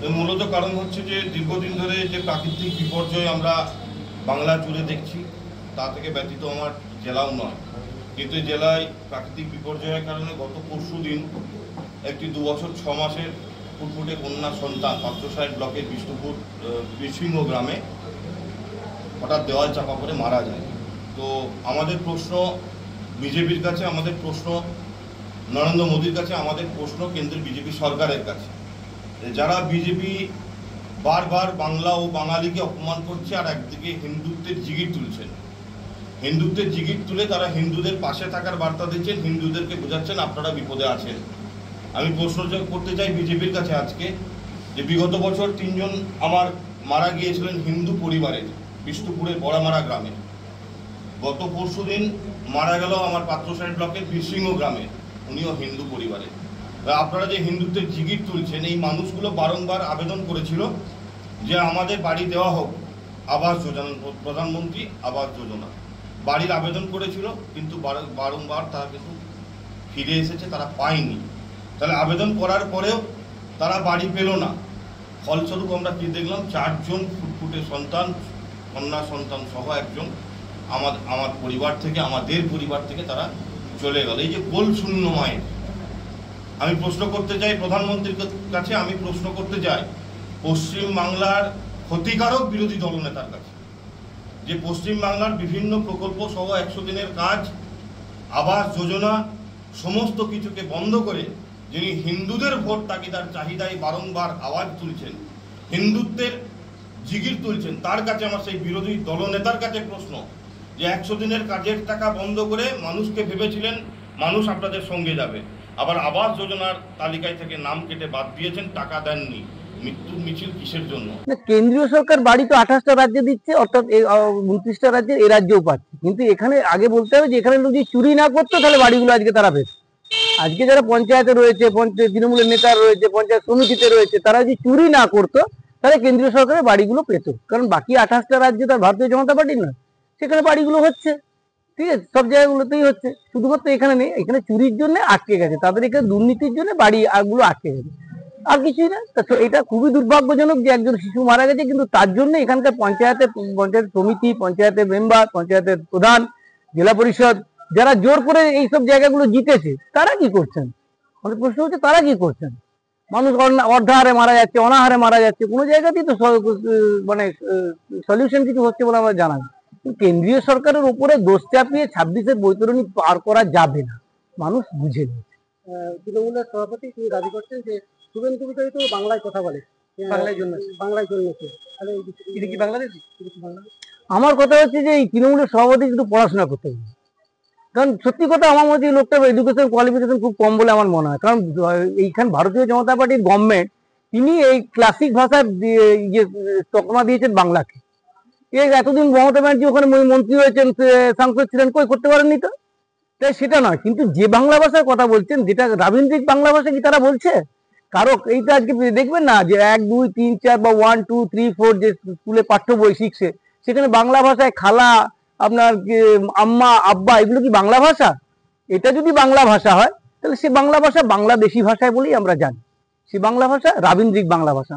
এর মূলত কারণ হচ্ছে যে দীর্ঘদিন ধরে যে প্রাকৃতিক বিপর্যয় আমরা বাংলা জুড়ে দেখছি, তা থেকে ব্যতীত আমার জেলাও নয়, কিন্তু জেলায় প্রাকৃতিক বিপর্যয়ের কারণে গত পরশুদিন একটি 2 বছর 6 মাসের ফুটফুটে কন্যা সন্তান পাত্রসাহেব ব্লকের বিষ্ণুপুর বীরসিংহ গ্রামে হঠাৎ দেওয়াল চাপা পড়ে মারা যায়। তো আমাদের প্রশ্ন বিজেপির কাছে, আমাদের প্রশ্ন নরেন্দ্র মোদীর কাছে, আমাদের প্রশ্ন কেন্দ্রের বিজেপি সরকারের কাছে, যারা বিজেপি বারবার বাংলা ও বাঙালিকে অপমান করছে আর একদিকে হিন্দুত্বের জিগির তুলছেন, হিন্দুত্বের জিগির তুলে তারা হিন্দুদের পাশে থাকার বার্তা দিচ্ছেন, হিন্দুদেরকে বোঝাচ্ছেন আপনারা বিপদে আছেন। আমি প্রশ্ন করতে চাই বিজেপির কাছে আজকে যে বিগত বছর 3 জন আমার মারা গিয়েছিলেন হিন্দু পরিবারের বিষ্ণুপুরের বড়ামারা গ্রামে, গত পরশুদিন মারা গেল আমার পাত্রসাহেব ব্লকের বীরসিংহ গ্রামে, উনিও হিন্দু পরিবারে। আপনারা যে হিন্দুত্বের জিগির তুলছেন, এই মানুষগুলো বারংবার আবেদন করেছিল যে আমাদের বাড়ি দেওয়া হোক, আবাস যোজনা, প্রধানমন্ত্রী আবাস যোজনা বাড়ির আবেদন করেছিল, কিন্তু বারংবার তারা কিন্তু ফিরে এসেছে, তারা পায়নি। তাহলে আবেদন করার পরেও তারা বাড়ি পেল না। ফলস্বরূপ আমরা কি দেখলাম, 4 জন ফুটফুটে সন্তান, কন্যা সন্তান সহ একজন আমার পরিবার থেকে, আমাদের পরিবার থেকে তারা চলে গেল। এই যে গোল শূন্য মায়ের, আমি প্রশ্ন করতে চাই প্রধানমন্ত্রীর কাছে, আমি প্রশ্ন করতে চাই পশ্চিম বাংলার ক্ষতিকারক বিরোধী দলনেতার কাছে, যে পশ্চিম বাংলার বিভিন্ন প্রকল্প সহ 100 দিনের কাজ, আবাস যোজনা সমস্ত কিছুকে বন্ধ করে যিনি হিন্দুদের ভোট তাগিদার চাহিদায় বারংবার আওয়াজ তুলছেন, হিন্দুত্বের জিগির তুলছেন, তার কাছে আমার সেই বিরোধী দলনেতার কাছে প্রশ্ন যে 100 দিনের কাজের টাকা বন্ধ করে মানুষকে ভেবেছিলেন মানুষ আপনাদের সঙ্গে যাবে, আবার আবাস যোজনার তালিকায় থেকে নাম কেটে বাদ দিয়েছেন, টাকা দেননি। মৃত্যুর মিছিল কিসের জন্য? কেন্দ্রীয় সরকার বাড়ি তো 28টা রাজ্যে দিচ্ছে, অর্থাৎ 29টা রাজ্যের এই রাজ্যেও পাচ্ছে, কিন্তু এখানে আগে বলতে হবে যে এখানে যদি চুরি না করতো তাহলে বাড়িগুলো আজকে তারা পেত। আজকে যারা পঞ্চায়েতে রয়েছে, তৃণমূলের নেতা রয়েছে, পঞ্চায়েত সমিতিতে রয়েছে, তারা যদি চুরি না করতো তাহলে কেন্দ্রীয় সরকারের বাড়িগুলো পেত। কারণ বাকি 28টা রাজ্যে তার ভারতীয় জনতা পার্টির নয়, সেখানে বাড়িগুলো হচ্ছে, ঠিক আছে, সব জায়গাগুলোতেই হচ্ছে, শুধুমাত্র এখানে নেই। এখানে চুরির জন্য আটকে গেছে, তাদের এখানে দুর্নীতির জন্য বাড়িগুলো আটকে গেছে, আর কিছুই না। এটা খুবই দুর্ভাগ্যজনক যে একজন শিশু মারা গেছে, কিন্তু তার জন্য এখানকার পঞ্চায়েত সমিতি, পঞ্চায়েতের মেম্বার, পঞ্চায়েতের প্রধান, জেলা পরিষদ যারা জোর করে এইসব জায়গাগুলো জিতেছে, তারা কি করছেন? আমাদের প্রশ্ন হচ্ছে তারা কি করছেন? মানুষ অর্ধাহারে মারা যাচ্ছে, অনাহারে মারা যাচ্ছে, কোনো জায়গাতেই তো মানে সলিউশন কিছু হচ্ছে বলে আমরা জানাই। কেন্দ্রীয় সরকারের উপরে দোষ চাপিয়ে 26-এর বৈতরণী পার করা যাবে না, মানুষ বুঝে নিয়েছে। তৃণমূলের সভাপতি তিনি দাবি করছেন যে শুভেন্দু অধিকারী তো বাংলায় কথা বলে, বাংলায় জন্মেছে, তাহলে তিনি কি বাংলাদেশী? আমার কথা হচ্ছে যে এই তৃণমূলের সভাপতি কিন্তু পড়াশোনা করতে হবে, কারণ সত্যি কথা আমার মধ্যে এই লোকটার এডুকেশন কোয়ালিফিকেশন খুব কম বলে আমার মনে হয়। কারণ এইখান ভারতীয় জনতা পার্টির গভর্নমেন্ট, তিনি এই ক্লাসিক ভাষায় তকমা দিয়েছেন বাংলাকে। এতদিন মমতা ব্যানার্জি ওখানে মন্ত্রী হয়েছেন, সাংসদ ছিলেন, কই করতে পারেননি তো। তাই সেটা নয়, কিন্তু যে বাংলা ভাষার কথা বলছেন, যেটা রাবীন্দ্রিক বাংলা ভাষা কি তারা বলছে কারো? এইটা আজকে দেখবেন না যে 1 2 3 4 বা 1 2 3 4 যে স্কুলে পাঠ্য বই শিখছে, সেখানে বাংলা ভাষায় খালা, আপনার আম্মা, আব্বা, এগুলো কি বাংলা ভাষা? এটা যদি বাংলা ভাষা হয় তাহলে সে বাংলা ভাষা বাংলাদেশি ভাষায় বলেই আমরা জানি, সে বাংলা ভাষা রাবীন্দ্রিক বাংলা ভাষা।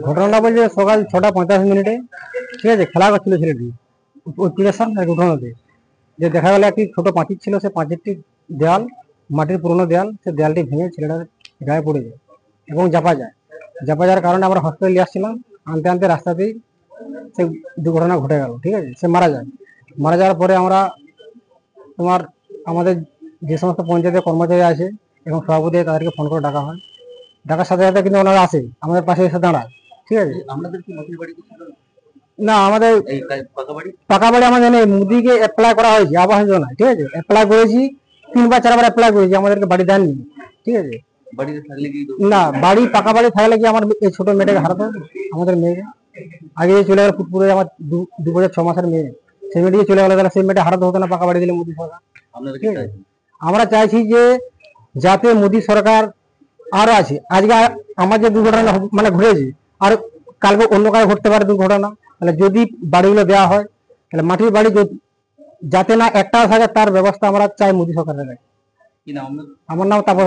ঘটনাটা বলছে সকাল 6টা 45 মিনিটে, ঠিক আছে, খেলা করছিল ছেলেটি উঠোনেতে, যে দেখা গেল একটি ছোট পাঁচির ছিল, সে পাঁচিরটি দেয়াল, মাটির পুরোনো দেয়াল, সে দেয়ালটি ভেঙে ছেলেটার গায়ে পড়ে যায় এবং চাপা যাওয়ার কারণে আমরা হসপিটালে আসছিলাম, আনতে আনতে রাস্তাতেই সে দুর্ঘটনা ঘটে গেল, ঠিক আছে, সে মারা যাওয়ার পরে আমরা আমাদের যে সমস্ত পঞ্চায়েতের কর্মচারী আছে এবং সভাপতি, তাদেরকে ফোন করে ডাকা হয়। ডাকার সাথে সাথে কিন্তু ওনারা আসে, আমাদের পাশে এসে দাঁড়ায়, ঠিক আছে। না, আমাদের পাকা বাড়ি আমাদের নেই, মোদিকে অ্যাপ্লাই করা হয়েছে আবাস যোজনায়, ঠিক আছে, অ্যাপ্লাই করেছি 3 বা 4 বার অ্যাপ্লাই করেছি, আমাদেরকে বাড়ি দেননি, ঠিক আছে। না, পাকা বাড়ি থাকলে কি আমার এই ছোট মেয়েটাকে হারাতে হবে? আমাদের মেয়েকে আগে চলে গেল ফুটপুরে, আমার 2 বছর 6 মাসের মেয়ে, সেই মেয়েটিকে চলে গেল, তাহলে সেই মেয়েটা হারাতে হতো না পাকা বাড়ি দিলে মোদী সরকার। আমরা চাইছি যে যাতে মোদী সরকার আরো আছে, আজকে আমার যে দুর্ঘটনা মানে ঘটেছে, আর কালকে অন্য কারো ঘটতে পারে দুর্ঘটনা, তাহলে যদি বাড়িগুলো দেওয়া হয় তাহলে মাটির বাড়ি যাতে না একটা থাকে, তার ব্যবস্থা আমরা চাই মোদী সরকারের। আমার নাম তাপস।